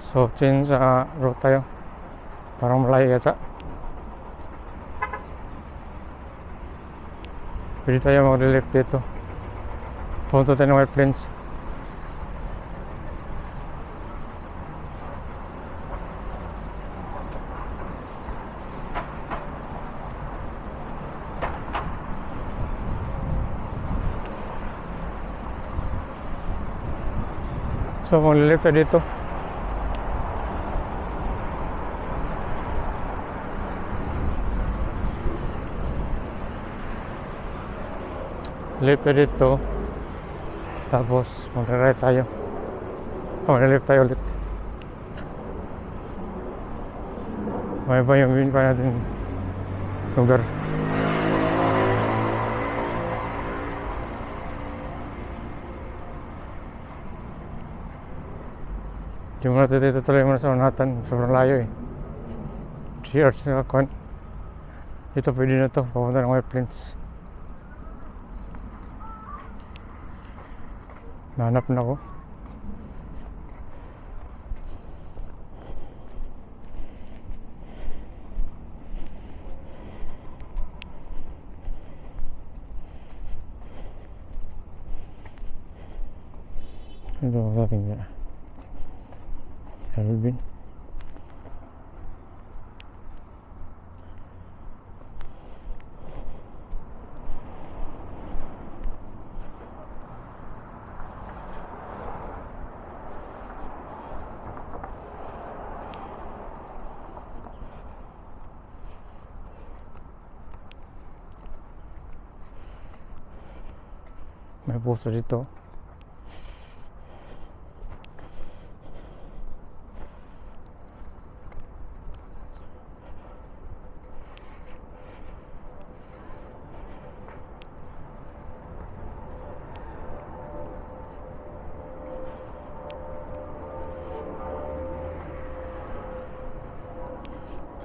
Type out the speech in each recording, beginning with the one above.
So change route tayo. Parang malayo yata. Pwede tayo mag-left dito. Punta tayo ng White Plains. So mag-left tayo dito. Left tayo dito. Tapos mag-right tayo. Mag-left tayo ulit. May ba yung win pa natin lugar. Di mo natin dito tuloy muna sa Manhattan. Sobrang layo eh. 3 hours na kakuan. Dito pwede na to. Papunta ng White Plains. Nahanap na ako. Ito ang sabi niya. Alvin. May puso dito.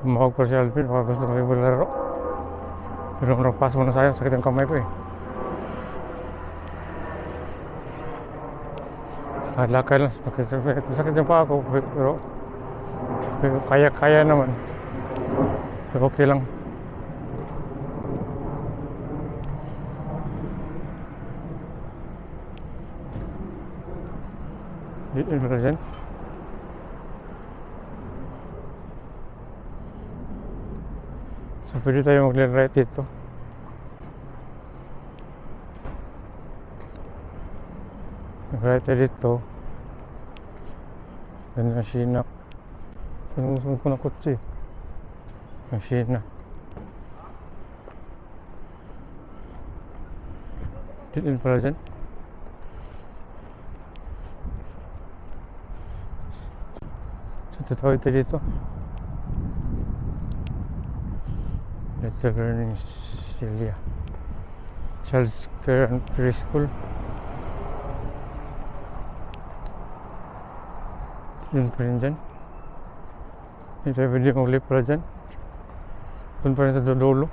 Tumawag pa si Alvin, baka gusto may laro. Pero maragpas muna sa'yo, sakit ang kamay ko eh. Lakay lang, sakit yung paa ko, pero kaya naman. Pero okay lang. Dito na dyan. So pwede tayo mag-right dito. Mag-right tayo dito. Ganyan na Sheena. Pinusunod ko na kutsi. Ang Sheena. Dito pala dyan. So tatawid tayo dito. Little Learning Celia Child's Care and Preschool. Yun pa rin dyan. Hindi tayo pwede mag-lip pala dyan. Doon pa rin sa dulo.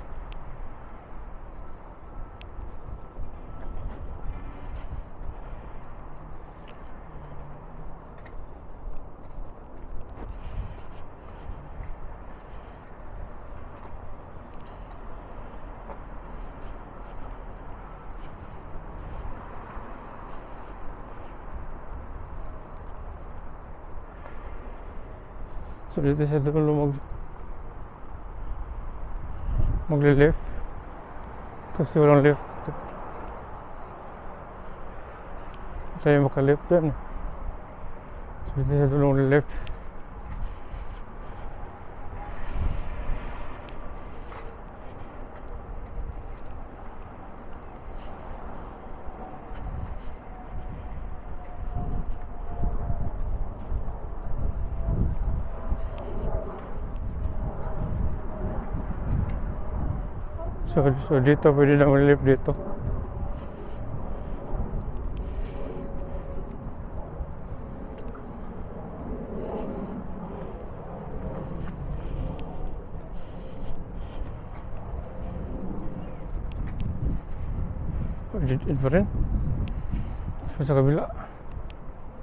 So dito sa dulo magli-left kasi walang left. Tayo maka-left dyan. So dito sa dulo magli-left. So dito pwede na mag-left dito. Dito pa rin. So sa kabila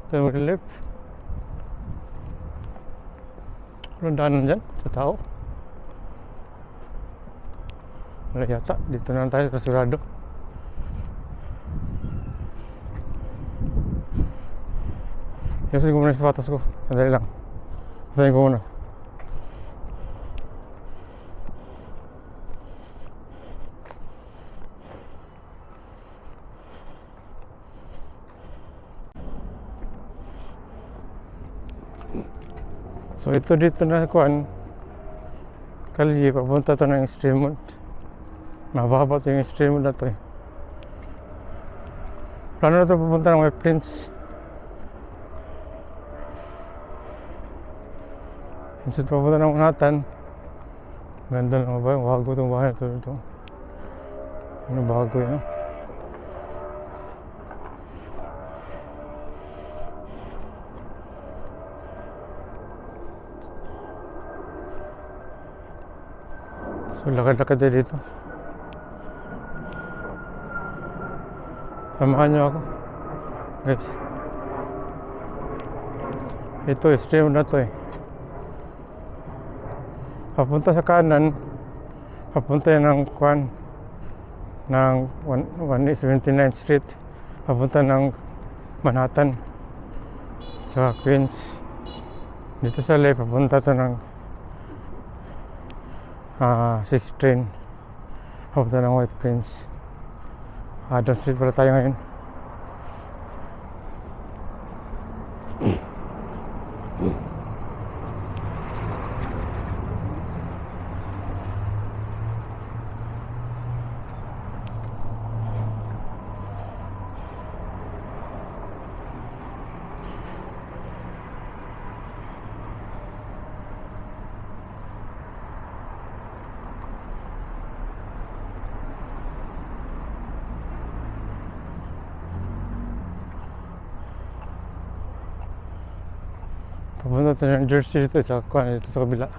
tayo mag-left. Walang daanan dyan sa tao. Wala yata. Dito na lang tayo sa sigurado. Yusin ko muna yung sapatos ko. Sandali lang. Patayin ko muna. So ito dito na kuan kalye papunta to ng Extremont. Mababa to yung Extremont na to eh. Plano na to papunta ng White Plains. Instead papunta ng Unatan. Ganda ng bahay. Bago itong bahay na to. Ano bago yun no? So lakad-lakad tayo dito. Samahan nyo ako guys. Ito Extreme na to eh. Papunta sa kanan. Papunta yan ng Kwan ng 179th Street. Papunta ng Manhattan sa Queens. Dito sa left papunta to ng 6th train papunta ng White Plains. Adams Street pala tayo ngayon. Papunta tayo ng Jersey dito sa kuan dito sa kabila.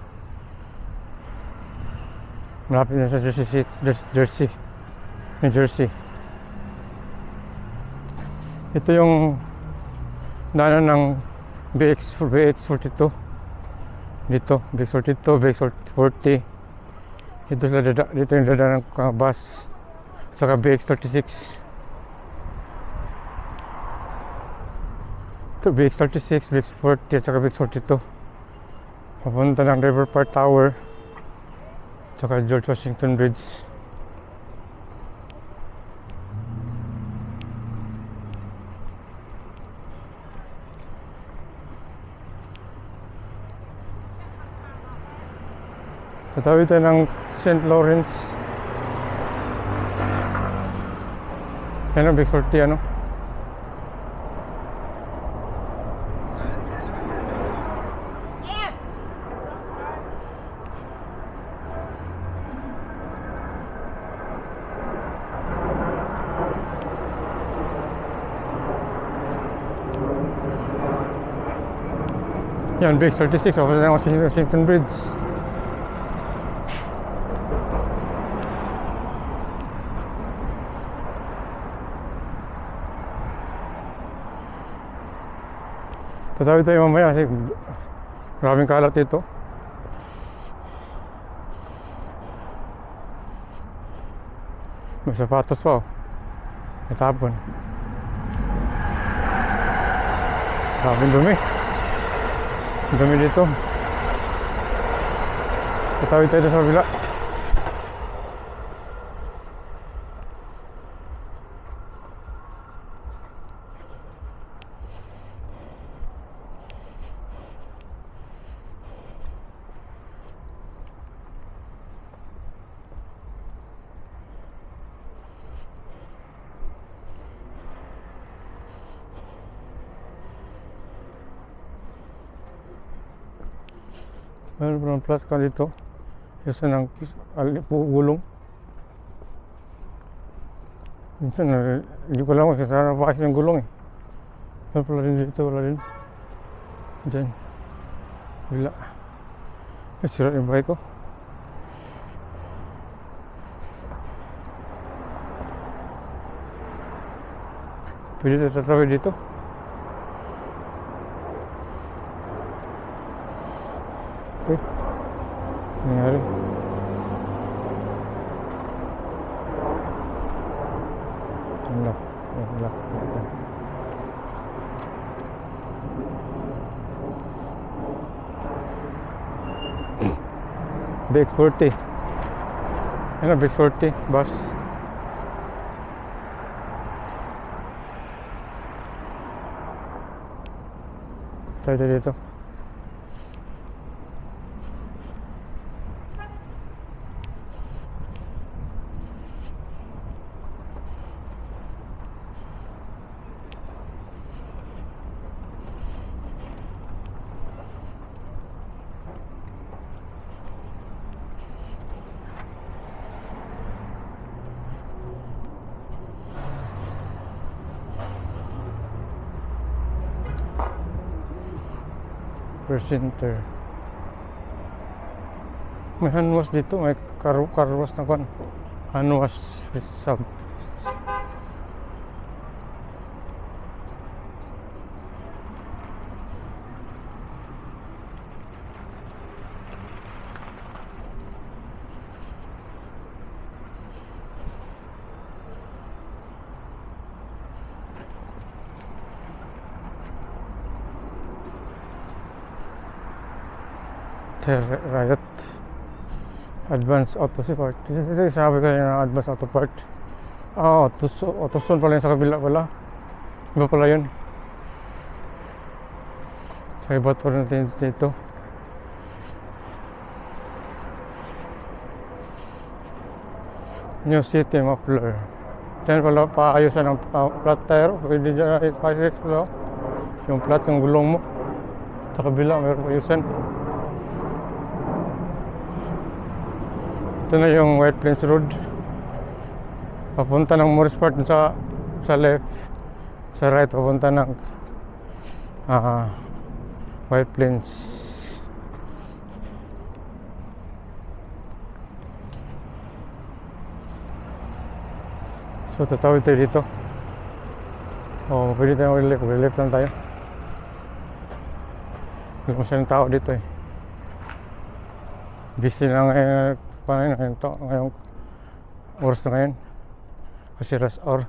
Malapit na sa Jersey. New Jersey. Ito yung daanan ng BX42. Dito, BX42, BX40. Dito yung daanan ng bus. Saka BX36. Ito BX36, BX40 at saka BX42. Papunta ng River Park Tower at saka George Washington Bridge. Tatawid tayo ng St. Lawrence. Yan ang BX40 ano. Yan, BX36, tapos na Washington Bridge. Tatawid tayo mamaya kasi maraming kalat dito. May sapatos pa oh. Natapon. Maraming dumi. Dumi dito. Tatawid tayo sa kabila. Meron pa ng plat ka dito. Isa ng gulong. Minsan, hindi ko lang kung saan napakasya yung gulong eh. Meron pala rin dito, wala rin. Diyan. Wala. Sira yung bike ko. Pwede tayo tatawid dito. Okay. nangyari. Lock. Lock. BX40. Ano, BX40 bus. Tayo dito. Center. May handwash dito, may carwash na kan. Handwash sub. Riot Advanced Auto Part. Ito sabi ko yung Advanced Auto Part. AutoZone pala yung sa kabila pala. Iba pala yun. Sa iba to natin dito. New City Muffler. Diyan pala paayusan ng flat tire. Pwede dyan i-fire pala. Yung flat, yung gulong mo. Sa kabila mayroon paayusan. Ito na yung White Plains Road. Papunta ng Morris Park sa left. Sa right papunta ng White Plains. So tatawid tayo dito. Pwede tayo mag-left lang tayo. Hindi masyadong tao dito eh. Busy na ngayong oras na ngayon kasi rush hour.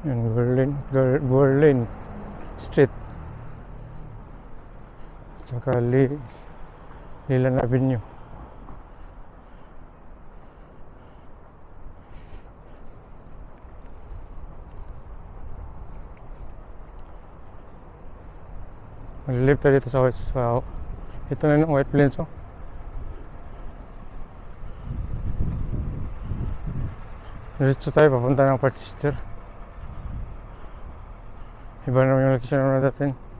Yan, Berlin Street. Saka Lilan Avenue. Mag-live tayo dito sa West. Ito na yung White Plains. Diretso tayo papunta ng Parchester. Iba naman yung location natin.